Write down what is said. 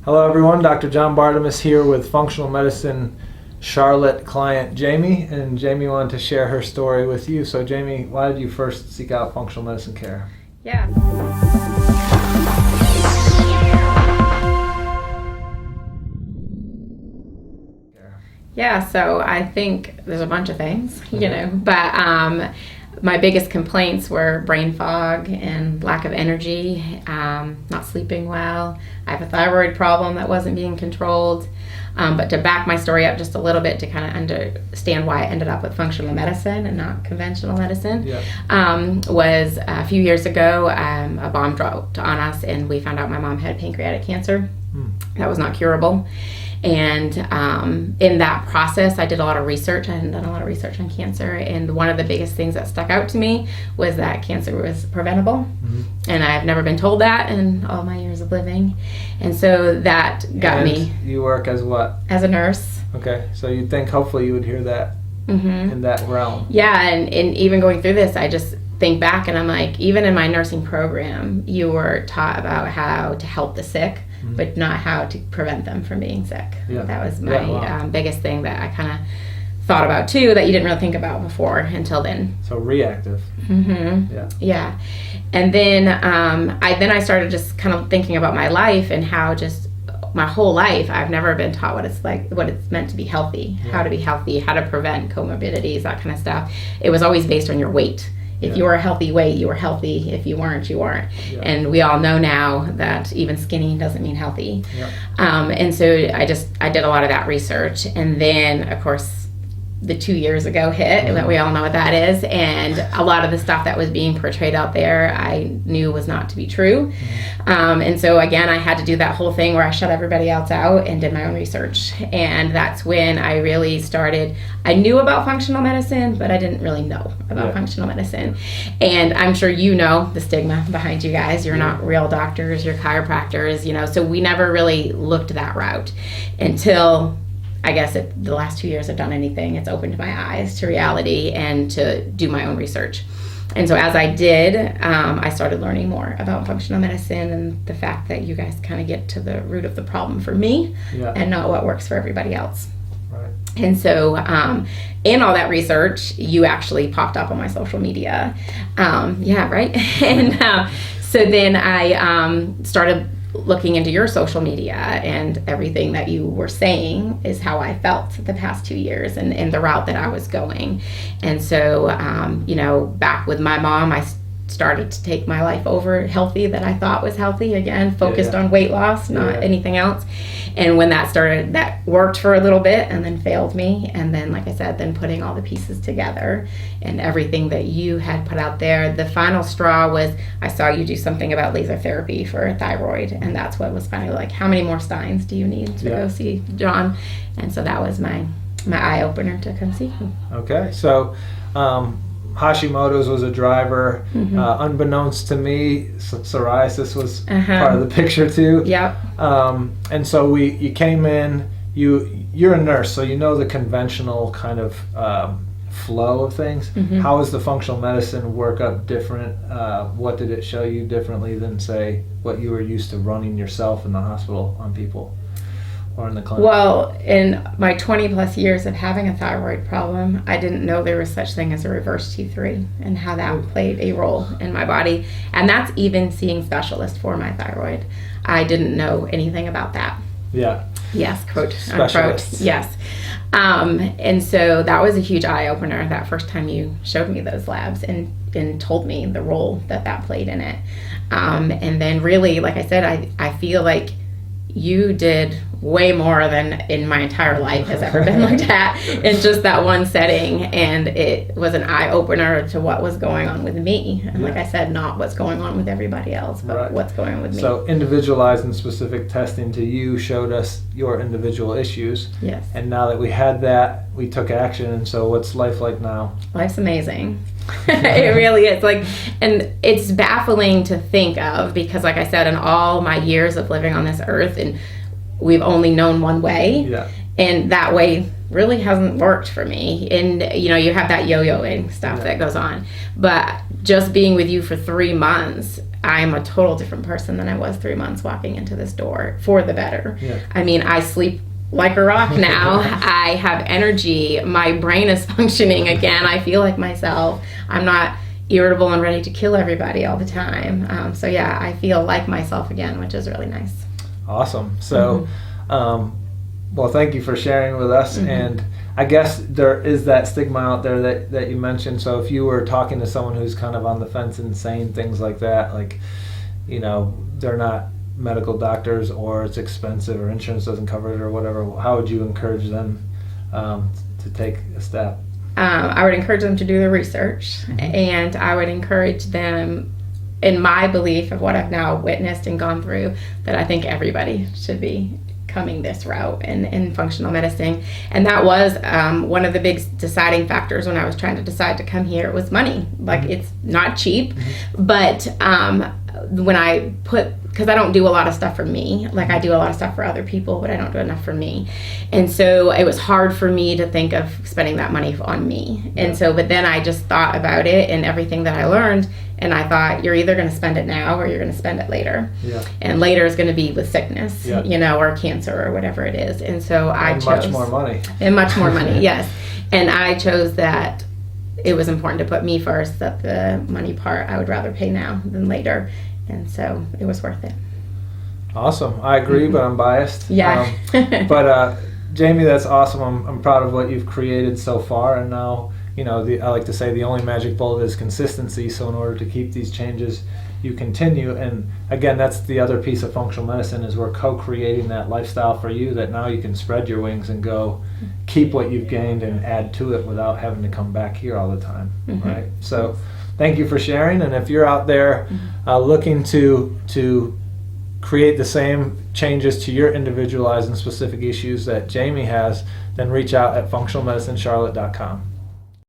Hello everyone, Dr. John Bartemus here with functional medicine Charlotte client Jamie, and Jamie wanted to share her story with you. So Jamie, why did you first seek out functional medicine care? Yeah. Yeah, so I think there's a bunch of things, but my biggest complaints were brain fog and lack of energy, not sleeping well. I have a thyroid problem that wasn't being controlled. But to back my story up just a little bit to kind of understand why I ended up with functional medicine and not conventional medicine, was a few years ago, a bomb dropped on us and we found out my mom had pancreatic cancer. That was not curable. And in that process, I did a lot of research. I hadn't done a lot of research on cancer. And one of the biggest things that stuck out to me was that cancer was preventable. And I've never been told that in all my years of living. And so that got me. You work as what? As a nurse. Okay. So you'd think hopefully you would hear that in that realm. Yeah. And even going through this, I just think back and I'm like, even in my nursing program, you were taught about how to help the sick, but not how to prevent them from being sick. That was my biggest thing that I kind of thought about too, that you didn't really think about before until then. So reactive. Yeah. And then I started just kind of thinking about my life and how just my whole life I've never been taught what it's like, what it's meant to be healthy, how to be healthy, how to prevent comorbidities, that kind of stuff. It was always based on your weight. If you were a healthy weight, you were healthy. If you weren't, you weren't. And we all know now that even skinny doesn't mean healthy. And so I did a lot of that research. And then, of course, the 2 years ago hit, that we all know what that is. And a lot of the stuff that was being portrayed out there, I knew was not to be true. And so again, I had to do that whole thing where I shut everybody else out and did my own research. And that's when I really started. I knew about functional medicine, but I didn't really know about functional medicine. And I'm sure you know the stigma behind you guys. You're not real doctors, you're chiropractors, so we never really looked that route until, I guess, the last 2 years I've done anything. It's opened my eyes to reality and to do my own research. And so as I did, I started learning more about functional medicine and the fact that you guys kind of get to the root of the problem for me and not what works for everybody else. And so in all that research, you actually popped up on my social media. And so then I started looking into your social media, and everything that you were saying is how I felt the past 2 years and the route that I was going. And so, back with my mom, I started to take my life over healthy, that I thought was healthy, again, focused on weight loss, not anything else. And when that started, that worked for a little bit and then failed me. And then, like I said, then putting all the pieces together and everything that you had put out there, the final straw was I saw you do something about laser therapy for thyroid. And that's what was finally like, how many more steins do you need to go see John? And so that was my eye opener to come see you. Okay. So, Hashimoto's was a driver. Unbeknownst to me, psoriasis was part of the picture too. And so you came in. You're a nurse, so you know the conventional kind of flow of things. How is the functional medicine workup different? What did it show you differently than, say, what you were used to running yourself in the hospital on people? Or in the clinic? Well, in my 20 plus years of having a thyroid problem, I didn't know there was such thing as a reverse T3 and how that played a role in my body. And that's even seeing specialists for my thyroid. I didn't know anything about that. Yes, quote, unquote. Yes. And so that was a huge eye opener that first time you showed me those labs and told me the role that played in it. And then really, like I said, I feel like you did way more than in my entire life has ever been looked at in just that one setting. And it was an eye-opener to what was going on with me. And like I said, not what's going on with everybody else, but what's going on with me. So individualized and specific testing to you showed us your individual issues. And now that we had that, we took action. And so what's life like now? Life's amazing. It really is. And it's baffling to think of, because like I said, in all my years of living on this earth, and we've only known one way, and that way really hasn't worked for me. And you have that yo-yoing stuff that goes on, but just being with you for 3 months, I'm a total different person than I was 3 months walking into this door, for the better. I mean, I sleep like a rock now. I have energy. My brain is functioning again. I feel like myself. I'm not irritable and ready to kill everybody all the time. So yeah, I feel like myself again, which is really nice. Awesome. So, well, thank you for sharing with us. And I guess there is that stigma out there that you mentioned. So if you were talking to someone who's kind of on the fence and saying things like that, like, they're not medical doctors, or it's expensive, or insurance doesn't cover it, or whatever, how would you encourage them to take a step? I would encourage them to do the research, and I would encourage them, in my belief of what I've now witnessed and gone through, that I think everybody should be coming this route in functional medicine. And that was one of the big deciding factors when I was trying to decide to come here, was money. Like, it's not cheap, but when I because I don't do a lot of stuff for me. Like, I do a lot of stuff for other people, but I don't do enough for me. And so it was hard for me to think of spending that money on me. And so, but then I just thought about it and everything that I learned, and I thought, you're either going to spend it now or you're going to spend it later. And later is going to be with sickness, or cancer or whatever it is. And so I chose much more money. And much more money, yes. And I chose that it was important to put me first, that the money part I would rather pay now than later. And so it was worth it. Awesome. I agree, but I'm biased. Yeah. But Jamie, that's awesome. I'm proud of what you've created so far. And now, I like to say the only magic bullet is consistency. So in order to keep these changes, you continue. And again, that's the other piece of functional medicine, is we're co-creating that lifestyle for you, that now you can spread your wings and go keep what you've gained and add to it without having to come back here all the time. Right. So thank you for sharing. And if you're out there looking to create the same changes to your individualized and specific issues that Jamie has, then reach out at functionalmedicinecharlotte.com.